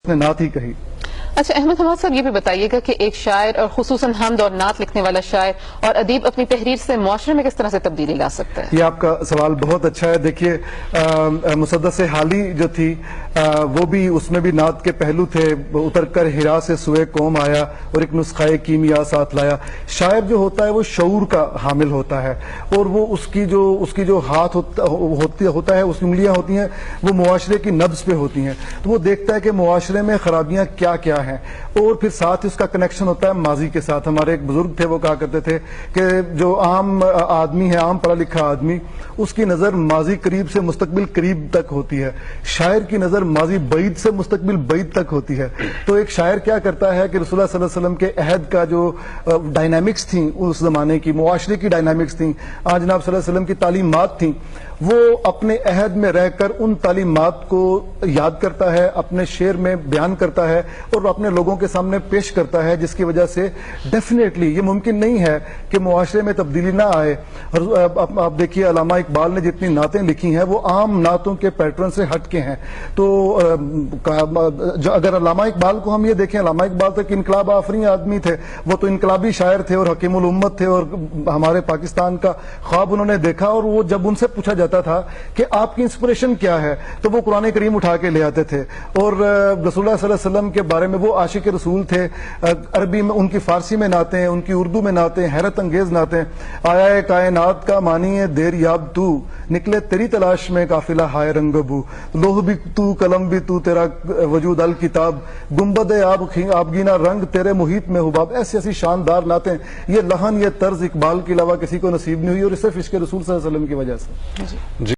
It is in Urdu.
نے نعت ہی کہی۔ اچھا احمد حماد صاحب، یہ بھی بتائیے گا کہ ایک شاعر اور خصوصاً حمد اور نعت لکھنے والا شاعر اور ادیب اپنی تحریر سے معاشرے میں کس طرح سے تبدیلی لا سکتا ہے؟ یہ آپ کا سوال بہت اچھا ہے۔ دیکھیے مسدس حالی جو تھی وہ بھی، اس میں بھی نعت کے پہلو تھے۔ اتر کر ہرا سے سوئے قوم آیا اور ایک نسخہ کیمیا ساتھ لایا۔ شاعر جو ہوتا ہے وہ شعور کا حامل ہوتا ہے، اور وہ اس کی جو ہاتھ ہوتا ہے، اس کی انگلیاں ہوتی ہیں، وہ معاشرے کی نبض پہ ہوتی ہیں۔ تو وہ دیکھتا ہے کہ معاشرے میں خرابیاں کیا کیا ہیں، اور پھر ساتھ اس کا کنیکشن ہوتا ہے ماضی کے ساتھ۔ ہمارے ایک بزرگ تھے، وہ کہا کرتے تھے کہ جو عام آدمی ہے، عام پڑھا لکھا آدمی، اس کی نظر ماضی قریب سے مستقبل قریب تک ہوتی ہے، شاعر کی نظر ماضی بعید سے مستقبل بعید تک ہوتی ہے۔ تو ایک شاعر کیا کرتا ہے کہ رسول اللہ صلی اللہ علیہ وسلم کے عہد کا جو ڈائنامکس تھیں، اس زمانے کی معاشرے کی ڈائنامکس تھیں، آج جناب صلی اللہ علیہ وسلم کی تعلیمات تھیں، وہ اپنے عہد میں رہ کر ان تعلیمات کو یاد کرتا ہے، اپنے شعر میں بیان کرتا ہے اور اپنے لوگوں کے سامنے پیش کرتا ہے، جس کی وجہ سے ڈیفینیٹلی یہ ممکن نہیں ہے کہ معاشرے میں تبدیلی نہ آئے۔ آپ دیکھیے علامہ اقبال نے جتنی نعتیں لکھی ہیں وہ عام نعتوں کے پیٹرن سے ہٹ کے ہیں۔ تو اگر علامہ اقبال کو ہم یہ دیکھیں، علامہ اقبال تو ایک انقلاب آفرین آدمی تھے، وہ تو انقلابی شاعر تھے اور حکیم الامت تھے، اور ہمارے پاکستان کا خواب انہوں نے دیکھا، اور وہ جب ان سے پوچھا جاتا تھا کہ آپ کی انسپریشن کیا ہے تو وہ قرآن کریم اٹھا کے لے آتے تھے۔ اور رسول اللہ صلی اللہ علیہ وسلم کے بارے میں وہ عاشق رسول تھے۔ عربی میں ان کی، فارسی میں نعتیں، ان کی اردو میں نعتیں، حیرت انگیز نعتیں۔ آیا ہے کائنات کا مانی ہے دیر یاب تو، نکلے تیری تلاش میں قافلہ ہائے رنگ بو، لوح بھی تو قلم بھی تو، تیرا وجود الکتاب، گنبد آبگینہ رنگ تیرے محیط میں حباب۔ ایسی ایسی شاندار نعتیں، یہ لحن، یہ طرز اقبال کے علاوہ کسی کو نصیب نہیں ہوئی، اور صرف عشق رسول صلی اللہ علیہ وسلم کی وجہ سے۔